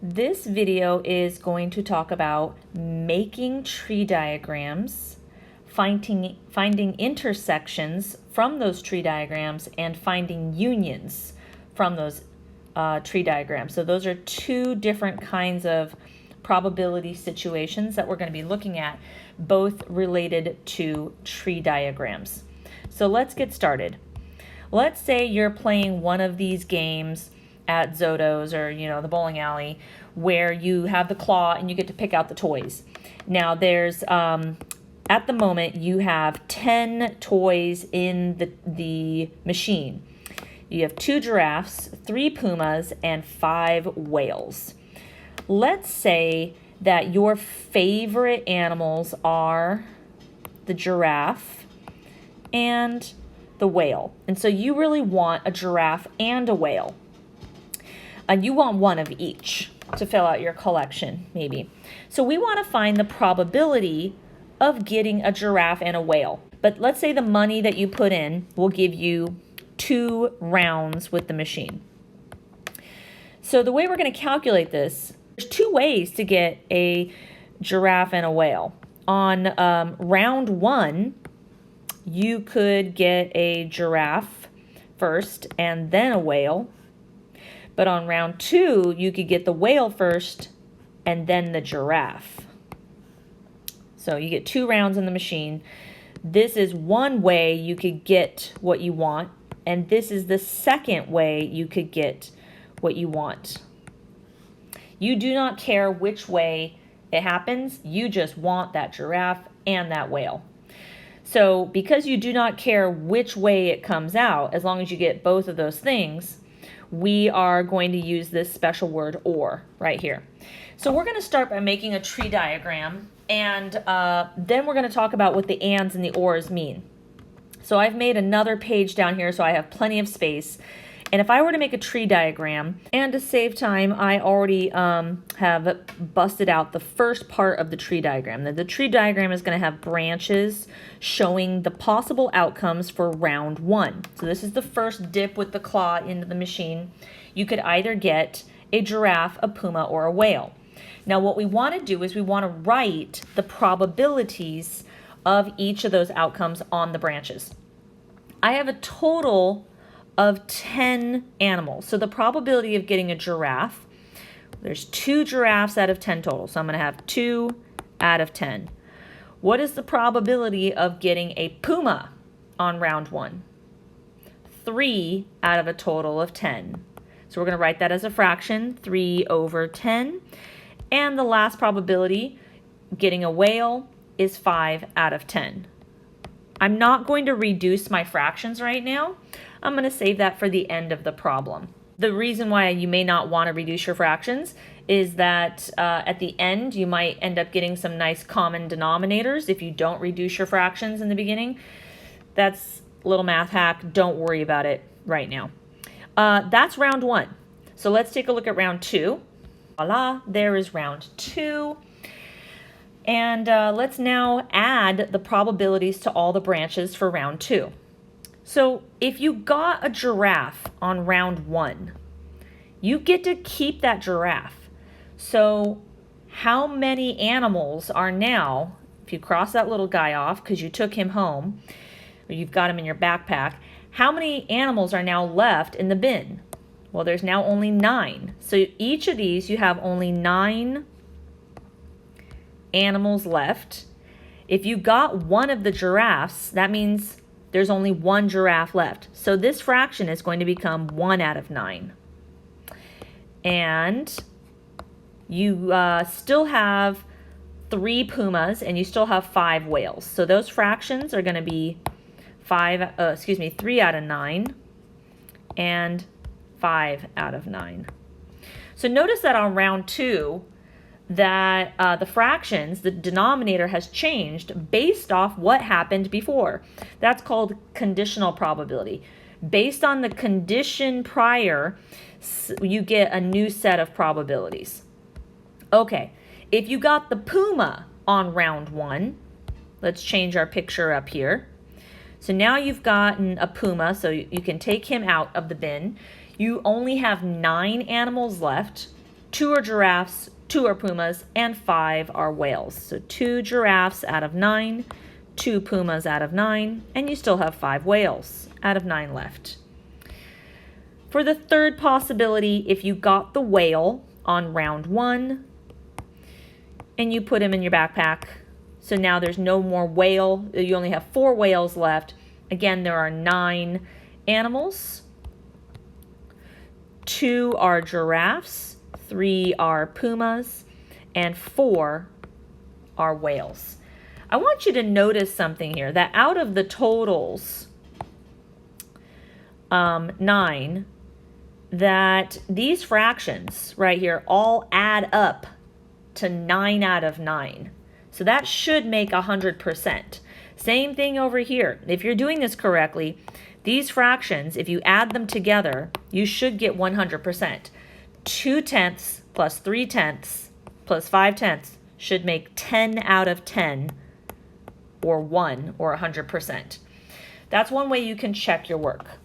This video is going to talk about making tree diagrams, finding intersections from those tree diagrams, and finding unions from those tree diagrams. So those are two different kinds of probability situations that we're going to be looking at, both related to tree diagrams. So let's get started. Let's say you're playing one of these games at Zoto's or the bowling alley where you have the claw and you get to pick out the toys. Now there's at the moment you have 10 toys in the machine. You have 2 giraffes, 3 pumas, and 5 whales. Let's say that your favorite animals are the giraffe and the whale. And so you really want a giraffe and a whale. And you want one of each to fill out your collection, maybe. So we want to find the probability of getting a giraffe and a whale. But let's say the money that you put in will give you 2 rounds with the machine. So the way we're going to calculate this, there's 2 ways to get a giraffe and a whale. On round 1, you could get a giraffe first and then a whale. But on round 2, you could get the whale first and then the giraffe. So you get 2 rounds in the machine. This is one way you could get what you want, and this is the second way you could get what you want. You do not care which way it happens. You just want that giraffe and that whale. So because you do not care which way it comes out, as long as you get both of those things, we are going to use this special word or right here. So we're going to start by making a tree diagram, and then we're going to talk about what the ands and the ors mean. So I've made another page down here so I have plenty of space. And if I were to make a tree diagram, and to save time, I already have busted out the first part of the tree diagram. The tree diagram is going to have branches showing the possible outcomes for round 1. So this is the first dip with the claw into the machine. You could either get a giraffe, a puma, or a whale. Now what we want to do is we want to write the probabilities of each of those outcomes on the branches. I have a total of 10 animals. So the probability of getting a giraffe, there's 2 giraffes out of 10 total. So I'm going to have 2 out of 10. What is the probability of getting a puma on round 1? 3 out of a total of 10. So we're going to write that as a fraction, 3 over 10. And the last probability, getting a whale, is 5 out of 10. I'm not going to reduce my fractions right now. I'm going to save that for the end of the problem. The reason why you may not want to reduce your fractions is that at the end you might end up getting some nice common denominators if you don't reduce your fractions in the beginning. That's a little math hack. Don't worry about it right now. That's round 1. So let's take a look at round 2. Voila, there is round 2. And let's now add the probabilities to all the branches for round 2. So if you got a giraffe on round 1, you get to keep that giraffe. So how many animals are now, if you cross that little guy off because you took him home, or you've got him in your backpack, how many animals are now left in the bin? Well, there's now only 9. So each of these, you have only 9 animals left. If you got one of the giraffes, that means there's only 1 giraffe left. So this fraction is going to become 1 out of 9. And you still have 3 pumas and you still have 5 whales. So those fractions are going to be 3 out of 9 and 5 out of 9. So notice that on round 2, that the fractions, the denominator has changed based off what happened before. That's called conditional probability. Based on the condition prior, you get a new set of probabilities. Okay, if you got the puma on round 1, let's change our picture up here. So now you've gotten a puma, so you can take him out of the bin. You only have 9 animals left. 2 are giraffes, 2 are pumas, and 5 are whales. So 2 giraffes out of 9, 2 pumas out of 9, and you still have 5 whales out of 9 left. For the third possibility, if you got the whale on round 1 and you put him in your backpack, so now there's no more whale, you only have 4 whales left. Again, there are 9 animals. 2 are giraffes, 3 are pumas, and 4 are whales. I want you to notice something here, that out of the totals, 9, that these fractions right here all add up to 9 out of 9. So that should make 100%. Same thing over here. If you're doing this correctly, these fractions, if you add them together, you should get 100%. 2/10 plus 3/10 plus 5/10 should make 10 out of 10, or 1, or 100%. That's one way you can check your work.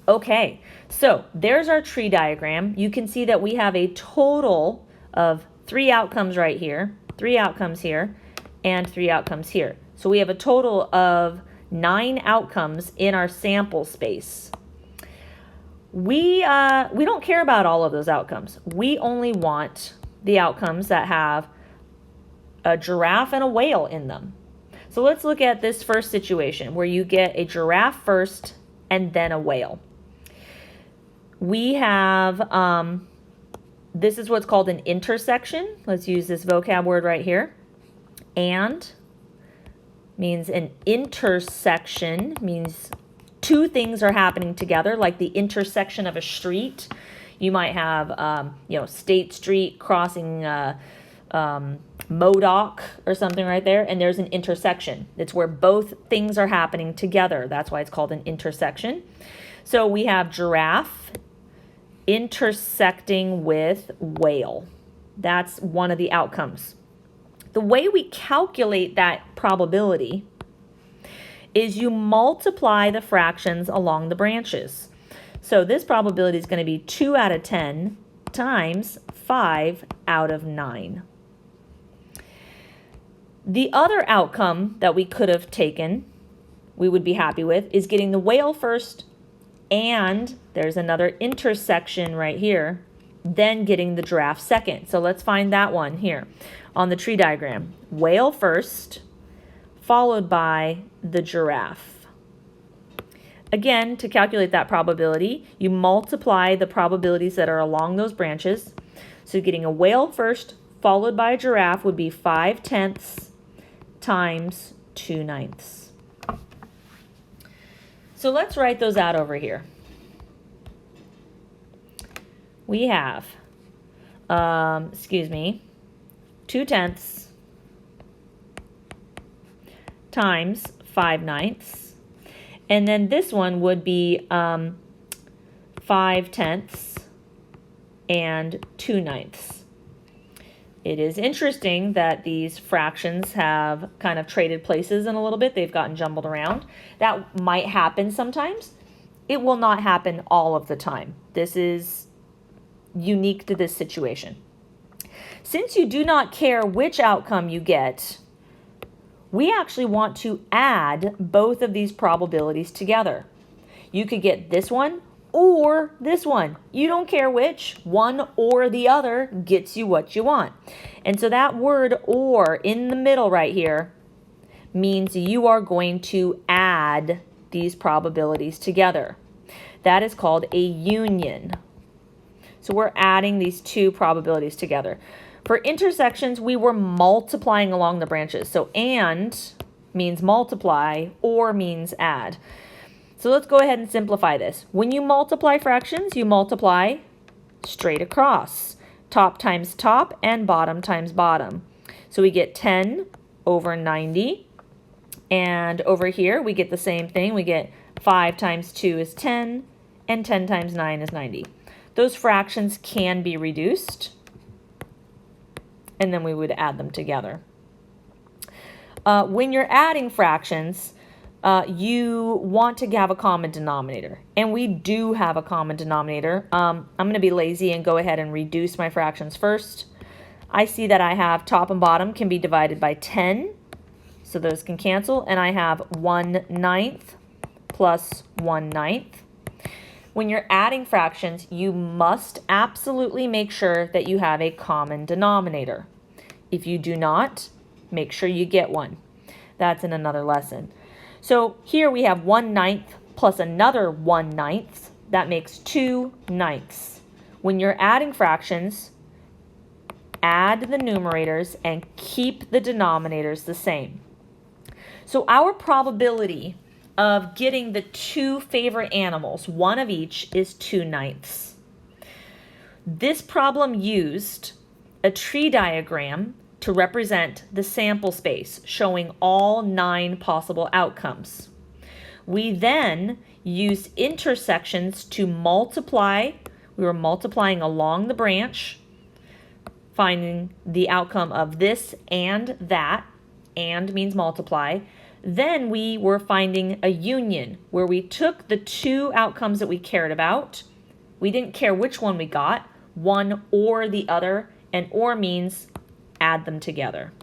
Okay, so there's our tree diagram. You can see that we have a total of 3 outcomes right here, 3 outcomes here, and 3 outcomes here. So we have a total of 9 outcomes in our sample space. We don't care about all of those outcomes. We only want the outcomes that have a giraffe and a whale in them. So let's look at this first situation where you get a giraffe first and then a whale. We have, this is what's called an intersection. Let's use this vocab word right here. And means an intersection, means 2 things are happening together, like the intersection of a street. You might have, State Street crossing Modoc or something right there, and there's an intersection. It's where both things are happening together. That's why it's called an intersection. So we have giraffe intersecting with whale. That's one of the outcomes. The way we calculate that probability is you multiply the fractions along the branches. So this probability is going to be 2 out of 10 times 5 out of 9. The other outcome that we could have taken, we would be happy with, is getting the whale first, and there's another intersection right here, then getting the giraffe second. So let's find that one here on the tree diagram. Whale first, followed by the giraffe. Again, to calculate that probability, you multiply the probabilities that are along those branches. So getting a whale first, followed by a giraffe, would be 5/10 times 2/9. So let's write those out over here. We have, 2/10 times 5/9. And then this one would be 5/10 and 2/9. It is interesting that these fractions have kind of traded places in a little bit. They've gotten jumbled around. That might happen sometimes. It will not happen all of the time. This is unique to this situation. Since you do not care which outcome you get, we actually want to add both of these probabilities together. You could get this one or this one. You don't care which. One or the other gets you what you want. And so that word "or" in the middle right here means you are going to add these probabilities together. That is called a union. So we're adding these 2 probabilities together. For intersections, we were multiplying along the branches. So "and" means multiply, "or" means add. So let's go ahead and simplify this. When you multiply fractions, you multiply straight across. Top times top and bottom times bottom. So we get 10 over 90. And over here, we get the same thing. We get 5 times 2 is 10, and 10 times 9 is 90. Those fractions can be reduced, and then we would add them together. When you're adding fractions, you want to have a common denominator. And we do have a common denominator. I'm going to be lazy and go ahead and reduce my fractions first. I see that I have top and bottom can be divided by 10. So those can cancel. And I have 1/9 plus 1/9. When you're adding fractions, you must absolutely make sure that you have a common denominator. If you do not, make sure you get one. That's in another lesson. So here we have 1/9 plus another 1/9. That makes 2/9. When you're adding fractions, add the numerators and keep the denominators the same. So our probability of getting the two favorite animals, one of each, is 2/9. This problem used a tree diagram to represent the sample space, showing all 9 possible outcomes. We then used intersections to multiply. We were multiplying along the branch, finding the outcome of this and that, and means multiply. Then we were finding a union where we took the two outcomes that we cared about. We didn't care which one we got, one or the other, and or means add them together.